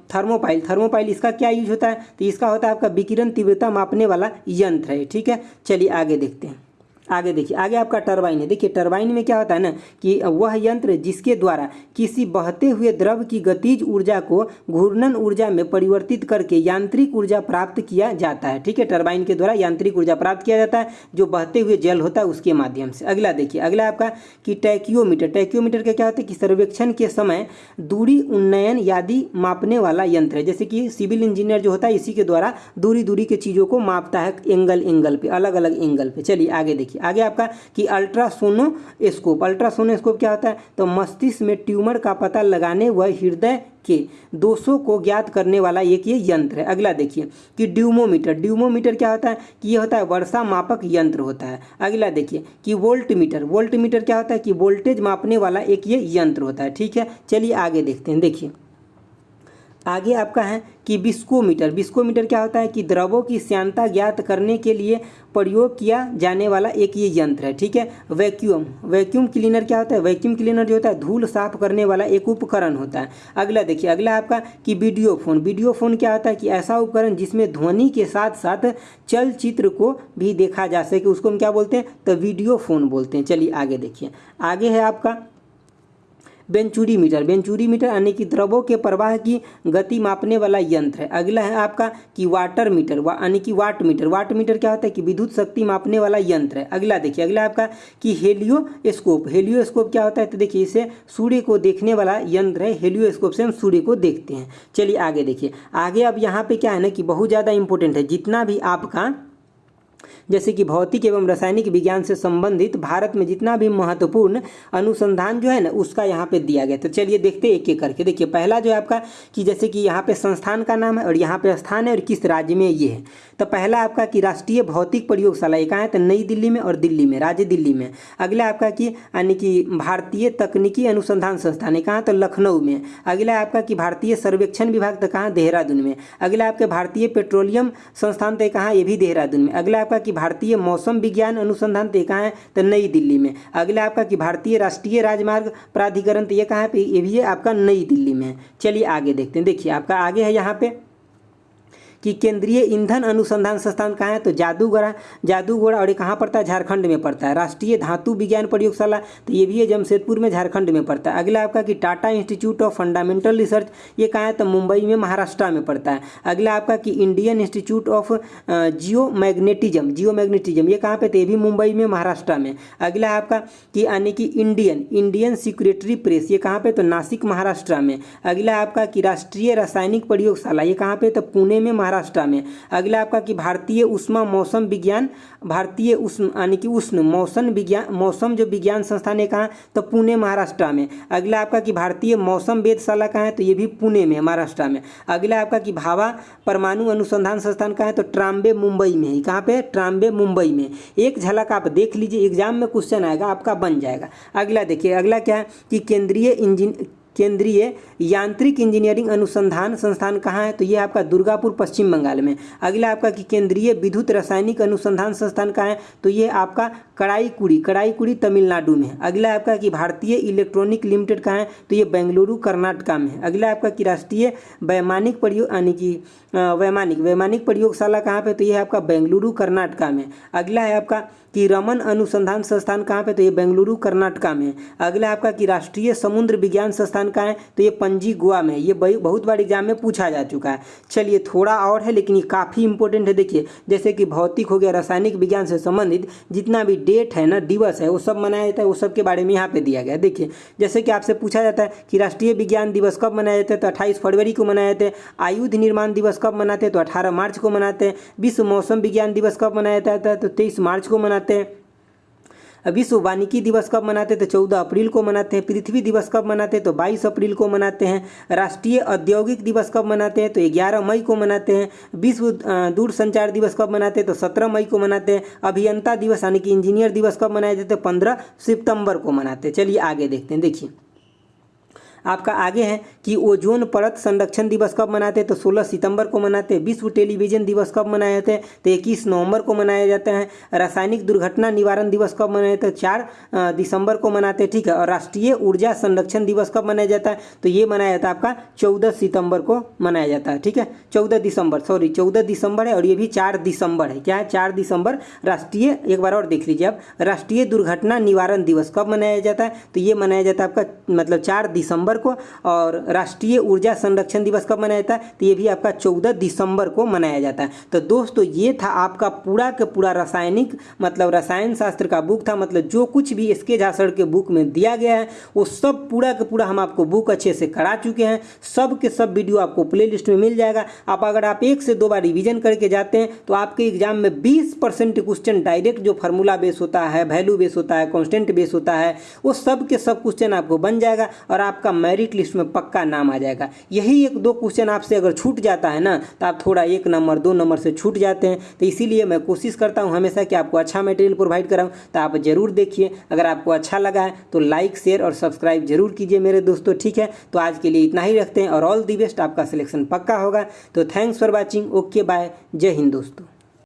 थर्मोपाइल इसका क्या यूज होता है, तो इसका होता है आपका विकिरण तीव्रता मापने वाला यंत्र है, ठीक है। चलिए आगे देखते हैं। आगे देखिए, आगे आपका टरबाइन है। देखिए टरबाइन में क्या होता है ना कि वह यंत्र जिसके द्वारा किसी बहते हुए द्रव की गतिज ऊर्जा को घूर्णन ऊर्जा में परिवर्तित करके यांत्रिक ऊर्जा प्राप्त किया जाता है, ठीक है। टरबाइन के द्वारा यांत्रिक ऊर्जा प्राप्त किया जाता है जो बहते हुए जल होता है उसके माध्यम से। अगला देखिए, अगला आपका कि टैक्योमीटर, टैक्योमीटर का क्या होता है कि सर्वेक्षण के समय दूरी उन्नयन आदि मापने वाला यंत्र है। जैसे कि सिविल इंजीनियर जो होता है इसी के द्वारा दूरी के चीज़ों को मापता है एंगल पे, अलग अलग एंगल पे। चलिए आगे देखिए, आगे आपका कि अल्ट्रासोनोस्कोप, अल्ट्रासोनोस्कोप क्या होता है तो मस्तिष्क में ट्यूमर का पता लगाने व हृदय के दोषों को ज्ञात करने वाला एक ये यंत्र है। अगला देखिए कि ड्यूमोमीटर, ड्यूमोमीटर क्या होता है कि ये होता है वर्षा मापक यंत्र होता है। अगला देखिए कि वोल्टमीटर, वोल्टमीटर क्या होता है कि वोल्टेज मापने वाला एक ये यंत्र होता है, ठीक है। चलिए आगे देखते हैं। देखिए आगे आपका है कि विस्कोमीटर, विस्कोमीटर क्या होता है कि द्रवों की श्यानता ज्ञात करने के लिए प्रयोग किया जाने वाला एक ये यंत्र है, ठीक है। वैक्यूम, वैक्यूम क्लीनर क्या होता है, वैक्यूम क्लीनर जो होता है धूल साफ करने वाला एक उपकरण होता है। अगला देखिए, अगला आपका कि वीडियोफोन, वीडियोफोन क्या होता है कि ऐसा उपकरण जिसमें ध्वनि के साथ साथ चलचित्र को भी देखा जा सके, उसको हम क्या बोलते हैं तो वीडियोफोन बोलते हैं। चलिए आगे देखिए, आगे है आपका वेंचुरीमीटर, वेंचुरीमीटर यानी कि द्रवों के प्रवाह की गति मापने वाला यंत्र है। अगला है आपका कि वाटर मीटर यानी कि वाट मीटर, वाट मीटर क्या होता है कि विद्युत शक्ति मापने वाला यंत्र है। अगला देखिए, अगला आपका कि हेलियोस्कोप, हेलियोस्कोप क्या होता है तो देखिए इसे सूर्य को देखने वाला यंत्र है, हेलियोस्कोप से हम सूर्य को देखते हैं। चलिए आगे देखिए, आगे अब यहाँ पे क्या है ना कि बहुत ज़्यादा इंपॉर्टेंट है, जितना भी आपका जैसे कि भौतिक एवं रासायनिक विज्ञान से संबंधित भारत में जितना भी महत्वपूर्ण अनुसंधान जो है ना उसका यहाँ पे दिया गया। तो चलिए देखते हैं एक एक करके। देखिए पहला जो है आपका कि जैसे कि यहाँ पे संस्थान का नाम है और यहाँ पे स्थान है और किस राज्य में ये है। तो पहला आपका कि राष्ट्रीय भौतिक प्रयोगशाला, ये कहाँ है तो नई दिल्ली में और दिल्ली में, राज्य दिल्ली में। अगला आपका कि यानी कि भारतीय तकनीकी अनुसंधान संस्थान है कहाँ तो लखनऊ में। अगला आपका कि भारतीय सर्वेक्षण विभाग तो कहाँ देहरादून में। अगला आपके भारतीय पेट्रोलियम संस्थान तो कहाँ ये भी देहरादून में। अगला आपका कि भारतीय मौसम विज्ञान अनुसंधान तो कहाँ है तो नई दिल्ली में। अगला आपका कि भारतीय राष्ट्रीय राजमार्ग प्राधिकरण तो ये कहाँ पे ये भी है आपका नई दिल्ली में। चलिए आगे देखते हैं। देखिए आपका आगे है यहाँ पे कि केंद्रीय ईंधन अनुसंधान संस्थान कहाँ है तो जादूगोड़ा और ये कहाँ पड़ता है झारखंड में पड़ता है। राष्ट्रीय धातु विज्ञान प्रयोगशाला तो ये भी है जमशेदपुर में झारखंड में पड़ता है। अगला आपका कि Tata institute of fundamental research ये कहाँ है तो मुंबई में महाराष्ट्र में पड़ता है। अगला आपका कि इंडियन इंस्टीट्यूट ऑफ जियोमैग्नेटिज्म ये कहाँ पे तो ये भी मुंबई में महाराष्ट्र में। अगला आपका कि यानी कि इंडियन सिक्योरिटी प्रेस ये कहाँ पे तो नासिक महाराष्ट्र में। अगला आपका कि राष्ट्रीय रासायनिक प्रयोगशाला ये कहाँ पे तो पुणे में महाराष्ट्र में। अगला आपका कि भारतीय उष्मा मौसम विज्ञान, भारतीय उष्ण यानी कि उष्ण मौसम जो विज्ञान संस्थान है कहाँ तो पुणे महाराष्ट्र में। अगला आपका कि भारतीय मौसम वेधशाला कहाँ है तो ये भी पुणे में महाराष्ट्र में। अगला आपका कि भाभा परमाणु अनुसंधान संस्थान कहाँ है तो ट्राम्बे मुंबई में ही। कहाँ पे ट्राम्बे मुंबई में। एक झलक आप देख लीजिए, एग्जाम में क्वेश्चन आएगा आपका बन जाएगा। अगला देखिए, अगला क्या है कि केंद्रीय यांत्रिक इंजीनियरिंग अनुसंधान संस्थान कहाँ है तो ये आपका दुर्गापुर पश्चिम बंगाल में। अगला आपका कि केंद्रीय विद्युत रासायनिक अनुसंधान संस्थान कहाँ है तो ये आपका कड़ाईकुड़ी तमिलनाडु में। अगला आपका कि भारतीय इलेक्ट्रॉनिक लिमिटेड कहाँ है तो ये बेंगलुरु कर्नाटक में है। अगला आपका कि राष्ट्रीय वैमानिक प्रयोगशाला कहाँ पे तो ये है आपका बेंगलुरु कर्नाटक में। अगला है आपका कि रमन अनुसंधान संस्थान कहाँ पे, तो ये बेंगलुरु कर्नाटका में। अगला आपका कि राष्ट्रीय समुद्र विज्ञान संस्थान कहाँ है, तो ये पणजी गोवा में। ये बहुत बार एग्जाम में पूछा जा चुका है। चलिए थोड़ा और है लेकिन ये काफ़ी इंपॉर्टेंट है। देखिए जैसे कि भौतिक हो गया, रासायनिक विज्ञान से संबंधित जितना भी डेट है ना, दिवस है, वो सब मनाया जाता है, वो सब के बारे में यहाँ पे दिया गया है। देखिए जैसे कि आपसे पूछा जाता है कि राष्ट्रीय विज्ञान दिवस कब मनाया जाता है, तो 28 फरवरी को मनाया जाता है। आयुध निर्माण दिवस कब मनाते हैं, तो 18 मार्च को मनाते हैं। विश्व मौसम विज्ञान दिवस कब मनाया जाता है, तो 23 मार्च को मनाते हैं। विश्व वानिकी दिवस कब मनाते हैं, तो 14 अप्रैल को मनाते हैं। पृथ्वी दिवस कब मनाते हैं, तो 22 अप्रैल को मनाते हैं। राष्ट्रीय औद्योगिक दिवस कब मनाते हैं, तो 11 मई को मनाते हैं। विश्व दूरसंचार दिवस कब मनाते हैं, तो 17 मई को मनाते हैं। अभियंता दिवस यानी कि इंजीनियर दिवस कब मनाया जाता है, 15 सितंबर को मनाते हैं। चलिए आगे देखते हैं। देखिए आपका आगे है कि ओजोन परत संरक्षण दिवस कब मनाते हैं, तो 16 सितंबर को मनाते हैं। विश्व टेलीविजन दिवस कब मनाया जाता है, तो 21 नवंबर को मनाया जाता है। रासायनिक दुर्घटना निवारण दिवस कब मनाया जाता है, 4 दिसंबर को मनाते हैं। ठीक है। और राष्ट्रीय ऊर्जा संरक्षण दिवस कब मनाया जाता है, तो ये मनाया जाता है आपका 14 सितंबर को मनाया जाता है। ठीक है, 14 दिसंबर है और ये भी 4 दिसंबर है। क्या है, 4 दिसंबर राष्ट्रीय, एक बार और देख लीजिए आप, राष्ट्रीय दुर्घटना निवारण दिवस कब मनाया जाता है, तो ये मनाया जाता है आपका मतलब 4 दिसंबर को। और राष्ट्रीय ऊर्जा संरक्षण दिवस कब मनाया जाता है, तो ये भी आपका 14 दिसंबर को मनाया जाता है। तो दोस्तों ये था आपका पूरा का पूरा रासायनिक मतलब रसायन शास्त्र का बुक था। मतलब जो कुछ भी एस के झा सर के बुक में दिया गया है वो सब पूरा का पूरा हम आपको बुक अच्छे से करा चुके हैं। सब के सब वीडियो आपको प्ले लिस्ट में मिल जाएगा। अगर आप 1 से 2 बार रिविजन करके जाते हैं तो आपके एग्जाम में 20% क्वेश्चन डायरेक्ट जो फार्मूला बेस होता है, वैल्यू बेस होता है, कॉन्स्टेंट बेस होता है, वो सब के सब क्वेश्चन आपको बन जाएगा और आपका मेरिट लिस्ट में पक्का नाम आ जाएगा। यही 1-2 क्वेश्चन आपसे अगर छूट जाता है ना, तो आप थोड़ा 1 नंबर 2 नंबर से छूट जाते हैं। तो इसीलिए मैं कोशिश करता हूं हमेशा कि आपको अच्छा मटेरियल प्रोवाइड कराऊं। तो आप जरूर देखिए। अगर आपको अच्छा लगा है तो लाइक, शेयर और सब्सक्राइब जरूर कीजिए मेरे दोस्तों। ठीक है, तो आज के लिए इतना ही रखते हैं और ऑल दी बेस्ट। आपका सिलेक्शन पक्का होगा। तो thanks for watching. Okay bye. जय हिंद दोस्तों।